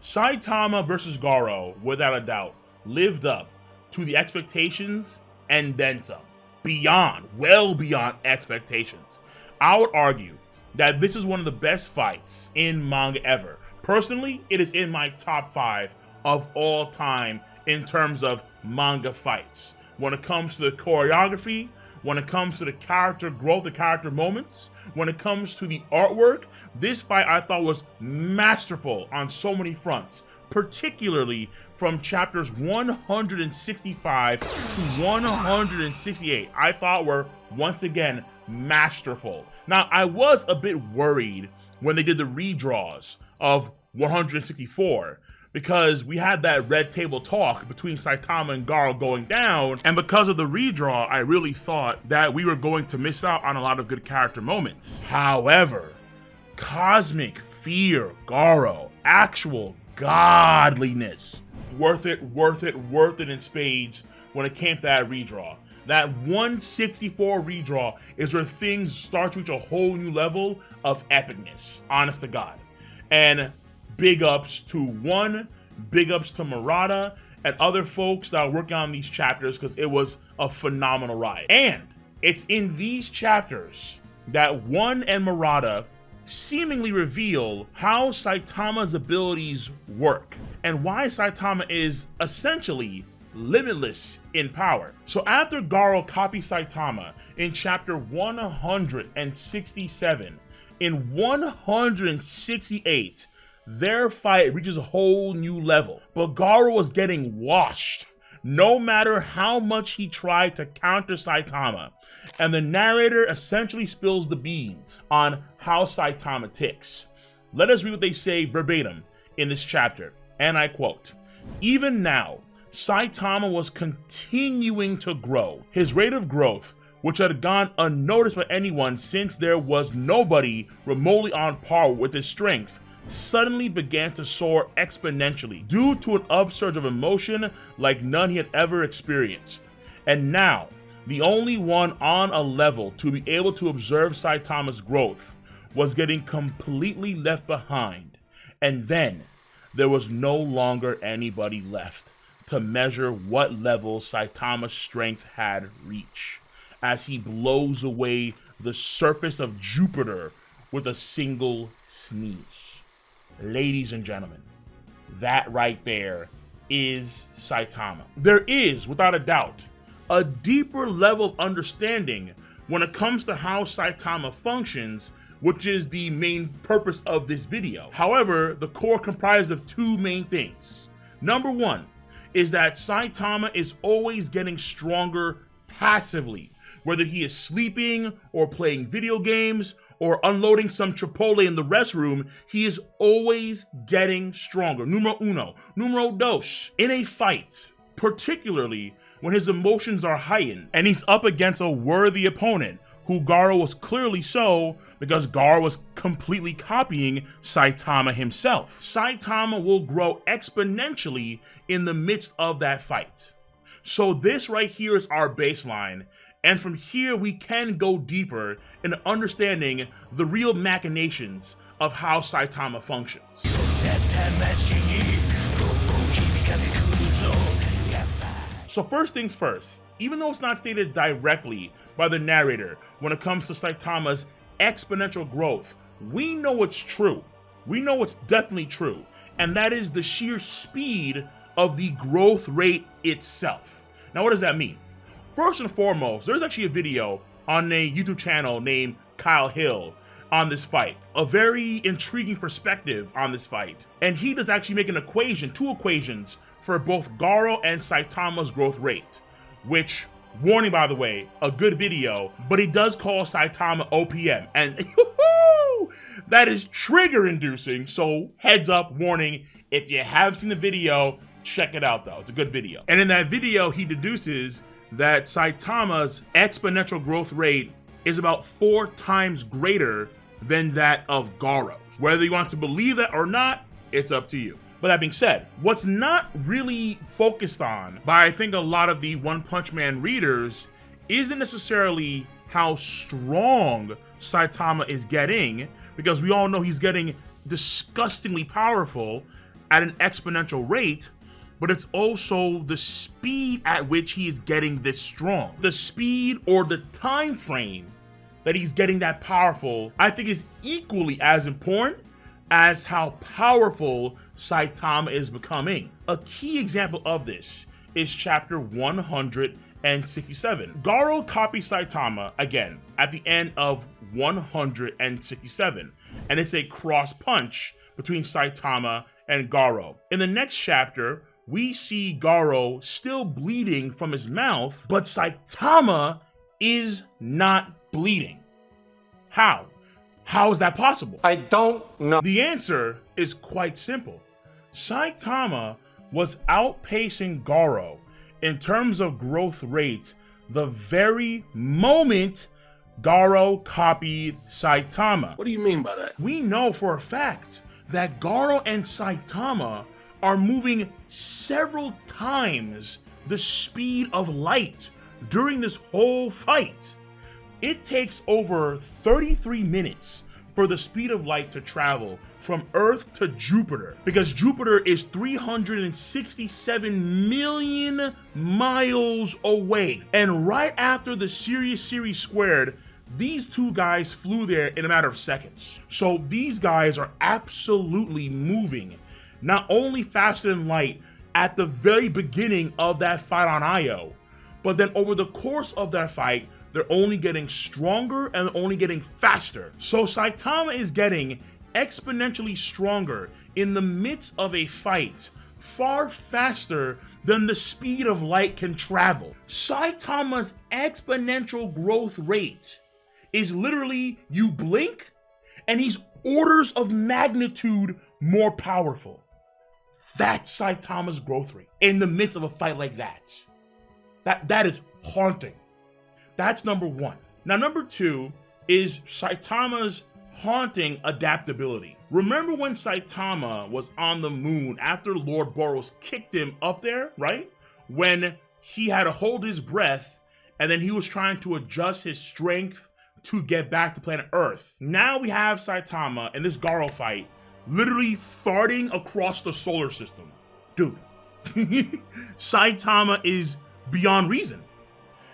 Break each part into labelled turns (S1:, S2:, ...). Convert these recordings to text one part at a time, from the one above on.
S1: Saitama versus Garo, without a doubt, lived up to the expectations and then some. Well beyond expectations. I would argue that this is one of the best fights in manga ever. Personally, it is in my top 5 of all time in terms of manga fights. When it comes to the choreography, when it comes to the character growth, the character moments, when it comes to the artwork, this fight I thought was masterful on so many fronts, particularly from chapters 165 to 168. I thought were, once again, masterful. Now, I was a bit worried when they did the redraws of 164, because we had that red table talk between Saitama and Garo going down, and because of the redraw, I really thought that we were going to miss out on a lot of good character moments. However, Cosmic Fear Garo, actual godliness, worth it in spades when it came to that redraw. That 164 redraw is where things start to reach a whole new level of epicness, honest to God. And big ups to big ups to Murata and other folks that are working on these chapters, because it was a phenomenal ride. And it's in these chapters that One and Murata seemingly reveal how Saitama's abilities work and why Saitama is essentially limitless in power. So after Garo copies Saitama in chapter 167, in 168, their fight reaches a whole new level. But Garo was getting washed no matter how much he tried to counter Saitama. And the narrator essentially spills the beans on how Saitama ticks. Let us read what they say verbatim in this chapter, and I quote, "Even now, Saitama was continuing to grow. His rate of growth, which had gone unnoticed by anyone since there was nobody remotely on par with his strength, suddenly began to soar exponentially due to an upsurge of emotion like none he had ever experienced. And now, the only one on a level to be able to observe Saitama's growth was getting completely left behind. And then, there was no longer anybody left to measure what level Saitama's strength had reached, as he blows away the surface of Jupiter with a single sneeze." Ladies and gentlemen, that right there is Saitama. There is, without a doubt, a deeper level of understanding when it comes to how Saitama functions, which is the main purpose of this video. However, the core comprises of two main things. Number one is that Saitama is always getting stronger passively, whether he is sleeping or playing video games or unloading some Chipotle in the restroom. He is always getting stronger. Numero uno. Numero dos. In a fight, particularly when his emotions are heightened and he's up against a worthy opponent, who Garo was clearly so, because Garo was completely copying Saitama himself. Saitama will grow exponentially in the midst of that fight. So this right here is our baseline, and from here we can go deeper in understanding the real machinations of how Saitama functions. So first things first, even though it's not stated directly by the narrator when it comes to Saitama's exponential growth, we know it's true. We know it's definitely true, and that is the sheer speed of the growth rate itself. Now, what does that mean? First and foremost, there's actually a video on a YouTube channel named Kyle Hill on this fight, a very intriguing perspective on this fight, and he does actually make an equation, two equations, for both Garo and Saitama's growth rate, which, warning by the way, a good video, but he does call Saitama OPM, and that is trigger inducing, so heads up, warning, if you haven't seen the video, check it out though, it's a good video. And in that video, he deduces that Saitama's exponential growth rate is about 4 times greater than that of Garo's. Whether you want to believe that or not, it's up to you. But that being said, what's not really focused on by I think a lot of the One Punch Man readers isn't necessarily how strong Saitama is getting, because we all know he's getting disgustingly powerful, at an exponential rate, but it's also the speed at which he is getting this strong. The speed or the time frame that he's getting that powerful, I think, is equally as important as how powerful Saitama is becoming. A key example of this is chapter 167. Garo copies Saitama again at the end of 167, and it's a cross punch between Saitama and Garo. In the next chapter, we see Garo still bleeding from his mouth, but Saitama is not bleeding. How? How is that possible?
S2: I don't know.
S1: The answer is quite simple. Saitama was outpacing Garo in terms of growth rate the very moment Garo copied Saitama.
S3: What do you mean by that?
S1: We know for a fact that Garo and Saitama are moving several times the speed of light during this whole fight. It takes over 33 minutes for the speed of light to travel from Earth to Jupiter, because Jupiter is 367 million miles away. And right after the Sirius series squared, these two guys flew there in a matter of seconds. So these guys are absolutely moving not only faster than light at the very beginning of that fight on Io, but then over the course of that fight, they're only getting stronger and only getting faster. So Saitama is getting exponentially stronger in the midst of a fight, far faster than the speed of light can travel. Saitama's exponential growth rate is literally, you blink and he's orders of magnitude more powerful. That's Saitama's growth rate in the midst of a fight like that. That is haunting. That's number one. Now, number two is Saitama's haunting adaptability. Remember when Saitama was on the moon after Lord Boros kicked him up there, right? When he had to hold his breath and then he was trying to adjust his strength to get back to planet Earth. Now we have Saitama in this Garo fight literally farting across the solar system. Dude, Saitama is beyond reason.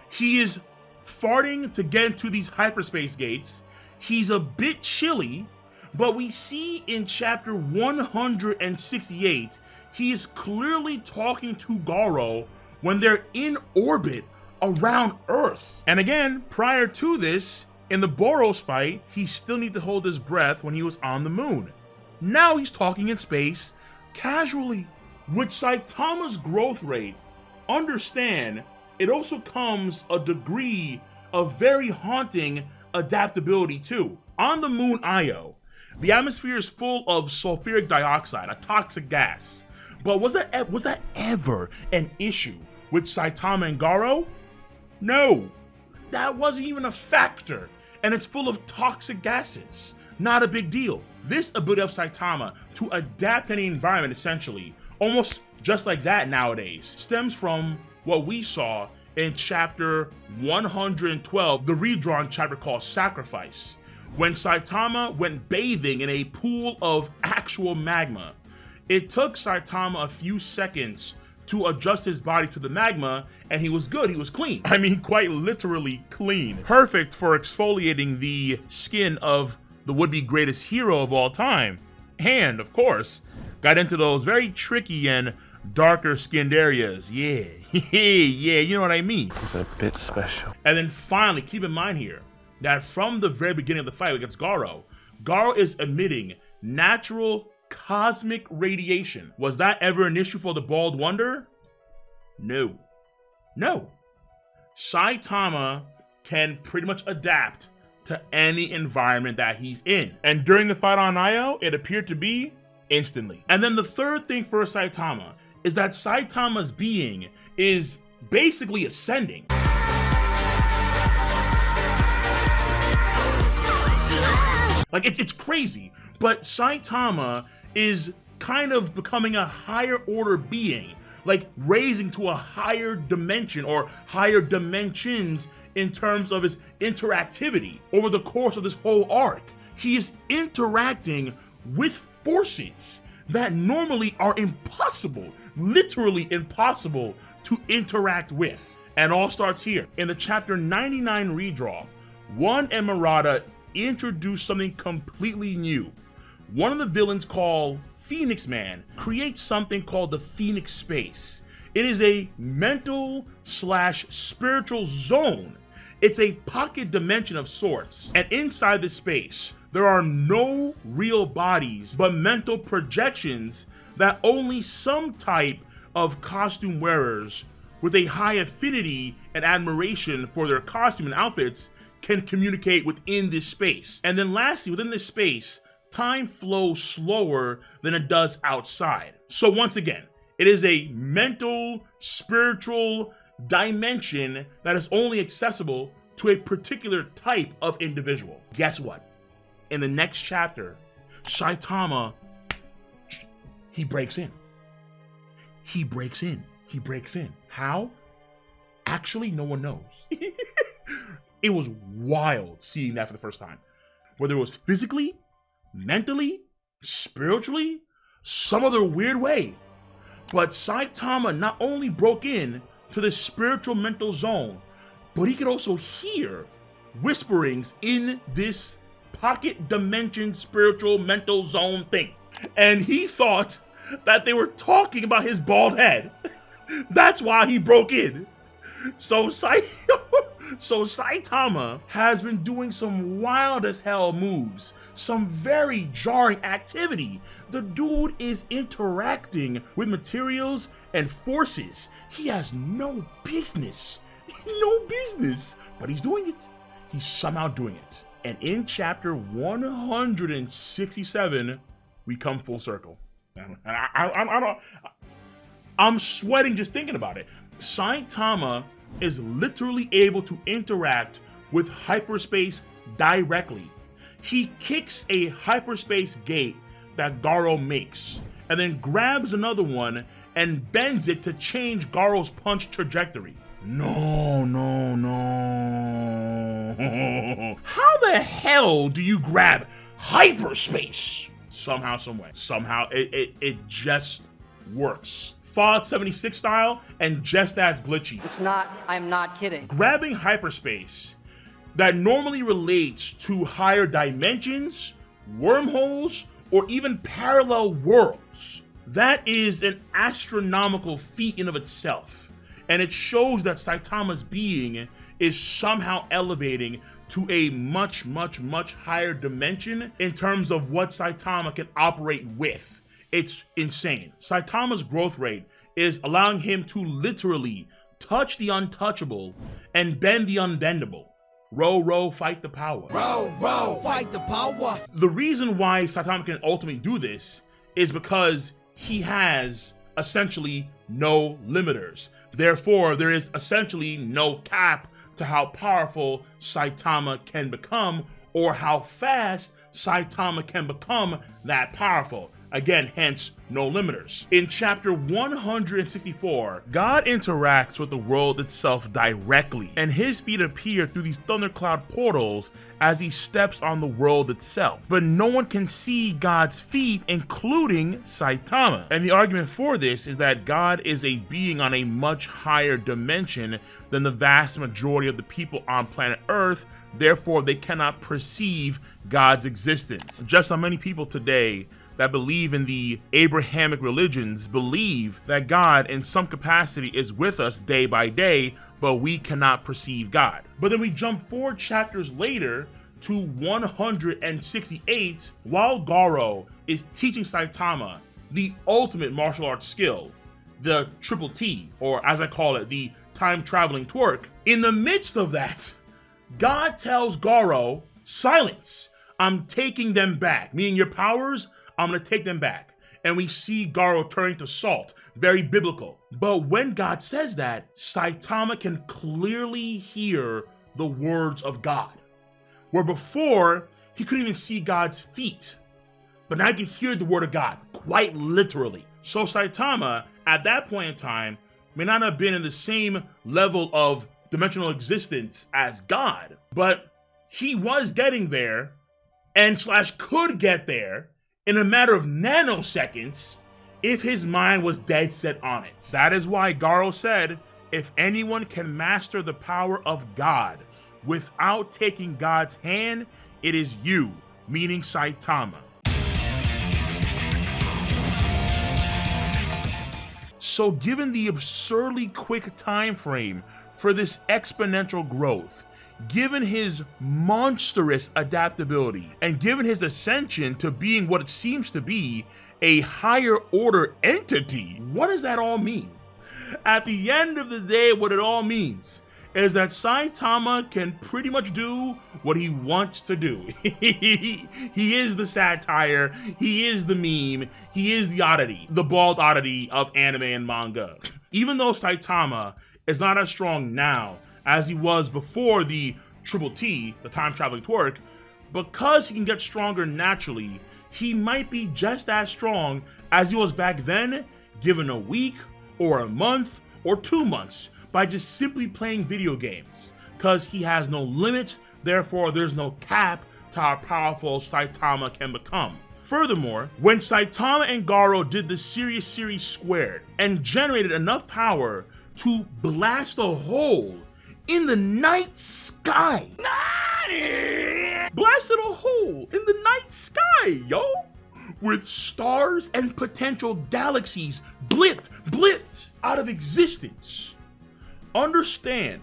S1: He is farting to get into these hyperspace gates. He's a bit chilly, but we see in chapter 168, he is clearly talking to Garo when they're in orbit around Earth. And again, prior to this, in the Boros fight, he still needed to hold his breath when he was on the moon. Now he's talking in space casually. With Saitama's growth rate, understand it also comes a degree of very haunting adaptability too. On the moon Io, the atmosphere is full of sulfuric dioxide, a toxic gas. But was that ever an issue with Saitama and Garo? No, that wasn't even a factor. And it's full of toxic gases. Not a big deal. This ability of Saitama to adapt to any environment, essentially, almost just like that nowadays, stems from what we saw in chapter 112, the redrawn chapter called Sacrifice, when Saitama went bathing in a pool of actual magma. It took Saitama a few seconds to adjust his body to the magma, and he was good, he was clean. I mean, quite literally clean. Perfect for exfoliating the skin of the would-be greatest hero of all time. And, of course, got into those very tricky and darker skinned areas. Yeah, yeah, you know what I mean.
S2: It's a bit special.
S1: And then finally, keep in mind here that from the very beginning of the fight against Garo, Garo is emitting natural cosmic radiation. Was that ever an issue for the Bald Wonder? No. No. Saitama can pretty much adapt to any environment that he's in. And during the fight on Io, it appeared to be instantly. And then the third thing for Saitama is that Saitama's being is basically ascending. Like, it's crazy, but Saitama is kind of becoming a higher order being, like raising to a higher dimension or higher dimensions in terms of his interactivity over the course of this whole arc. He is interacting with forces that normally are impossible, literally impossible to interact with. And all starts here. In the chapter 99 redraw, One and Murata introduce something completely new. One of the villains, called Phoenix Man, creates something called the Phoenix Space. It is a mental / spiritual zone. It's a pocket dimension of sorts. And inside this space, there are no real bodies, but mental projections that only some type of costume wearers with a high affinity and admiration for their costume and outfits can communicate within this space. And then lastly, within this space, time flows slower than it does outside. So once again, it is a mental, spiritual dimension that is only accessible to a particular type of individual. Guess what? In the next chapter, Saitama, he breaks in. He breaks in. He breaks in. How? Actually, no one knows. It was wild seeing that for the first time. Whether it was physically, mentally, spiritually, some other weird way. But Saitama not only broke in to the spiritual mental zone, but he could also hear whisperings in this pocket dimension spiritual mental zone thing. And he thought that they were talking about his bald head. That's why he broke in. So Saitama has been doing some wild as hell moves, some very jarring activity. The dude is interacting with materials and forces he has no business. No business. But he's doing it. He's somehow doing it. And in chapter 167, we come full circle. I'm sweating just thinking about it. Saitama is literally able to interact with hyperspace directly. He kicks a hyperspace gate that Garo makes, and then grabs another one and bends it to change Garo's punch trajectory. No. How the hell do you grab hyperspace? Somehow, someway. Somehow, it just works. Fallout 76 style and just as glitchy.
S3: It's not, I'm not kidding.
S1: Grabbing hyperspace that normally relates to higher dimensions, wormholes, or even parallel worlds. That is an astronomical feat in of itself. And it shows that Saitama's being is somehow elevating to a much higher dimension in terms of what Saitama can operate with. It's insane. Saitama's growth rate is allowing him to literally touch the untouchable and bend the unbendable. Row, fight the power.
S4: Row, fight the power.
S1: The reason why Saitama can ultimately do this is because he has essentially no limiters. Therefore, there is essentially no cap to how powerful Saitama can become or how fast Saitama can become that powerful. Again, hence, no limiters. In chapter 164, God interacts with the world itself directly, and his feet appear through these thundercloud portals as he steps on the world itself. But no one can see God's feet, including Saitama. And the argument for this is that God is a being on a much higher dimension than the vast majority of the people on planet Earth. Therefore, they cannot perceive God's existence. Just how many people today that believe in the Abrahamic religions believe that God in some capacity is with us day by day, but we cannot perceive God. But then we jump 4 chapters later to 168, while Garo is teaching Saitama the ultimate martial arts skill, the triple T, or as I call it, the time-traveling twerk. In the midst of that, God tells Garo, silence, I'm taking them back, meaning your powers, I'm going to take them back. And we see Garo turning to salt, very biblical. But when God says that, Saitama can clearly hear the words of God. Where before, he couldn't even see God's feet. But now he can hear the word of God, quite literally. So Saitama, at that point in time, may not have been in the same level of dimensional existence as God, but he was getting there and / could get there in a matter of nanoseconds if his mind was dead set on it. That is why Garo said, if anyone can master the power of God without taking God's hand, it is you, meaning Saitama. So given the absurdly quick time frame for this exponential growth, given his monstrous adaptability, and given his ascension to being what it seems to be a higher order entity, what does that all mean? At the end of the day, what it all means is that Saitama can pretty much do what he wants to do. He is the satire, he is the meme, he is the oddity, the bald oddity of anime and manga. Even though Saitama is not as strong now as he was before the Triple T, the time-traveling twerk, because he can get stronger naturally, he might be just as strong as he was back then, given a week, or a month, or 2 months, by just simply playing video games, because he has no limits, therefore there's no cap to how powerful Saitama can become. Furthermore, when Saitama and Garo did the Serious Series squared and generated enough power to blast a hole in the night sky, blasted a hole in the night sky, yo, with stars and potential galaxies blipped out of existence. Understand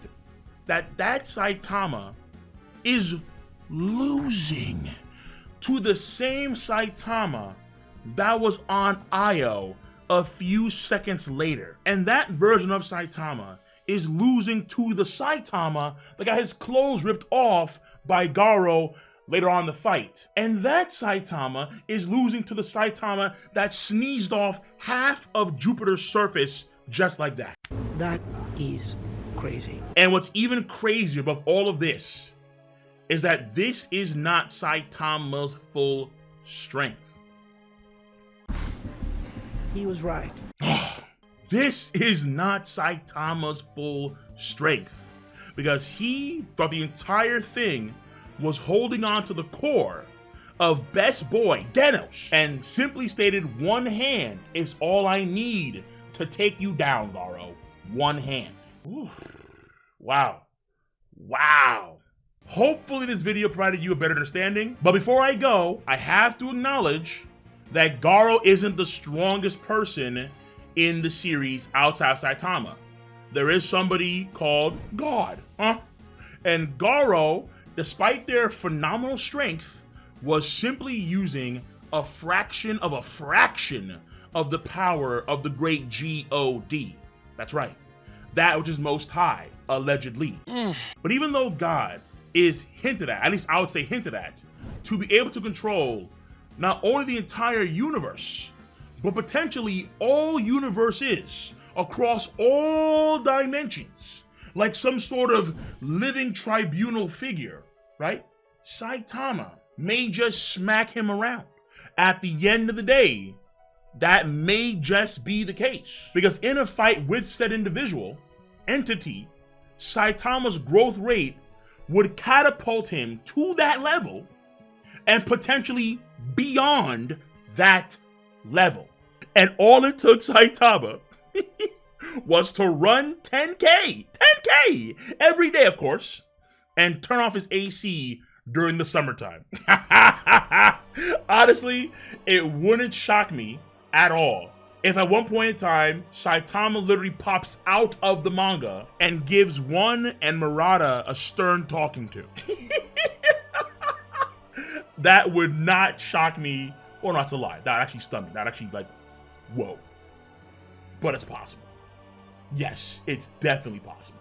S1: that Saitama is losing to the same Saitama that was on Io a few seconds later. And that version of Saitama is losing to the Saitama that got his clothes ripped off by Garo later on in the fight. And that Saitama is losing to the Saitama that sneezed off half of Jupiter's surface just like that.
S4: That is crazy.
S1: And what's even crazier above all of this is that this is not Saitama's full strength.
S4: He was right.
S1: This is not Saitama's full strength, because he thought the entire thing was holding on to the core of best boy Genos, and simply stated, one hand is all I need to take you down, Garo. One hand. Ooh. Wow. Hopefully this video provided you a better understanding, but before I go, I have to acknowledge that Garo isn't the strongest person in the series outside of Saitama. There is somebody called God, and Garo, despite their phenomenal strength, was simply using a fraction of the power of the great God. That's right. That which is most high, allegedly. But even though God is hinted at least I would say hinted at, to be able to control not only the entire universe, but potentially all universes across all dimensions, like some sort of living tribunal figure, right? Saitama may just smack him around. At the end of the day, that may just be the case, because in a fight with said entity, Saitama's growth rate would catapult him to that level and potentially beyond that level. And all it took Saitama was to run 10K every day, of course, and turn off his AC during the summertime. Honestly, it wouldn't shock me at all if at one point in time, Saitama literally pops out of the manga and gives One and Murata a stern talking to. That would not shock me, or not to lie. That actually stunned me. That actually, like, whoa. But it's possible. Yes, it's definitely possible.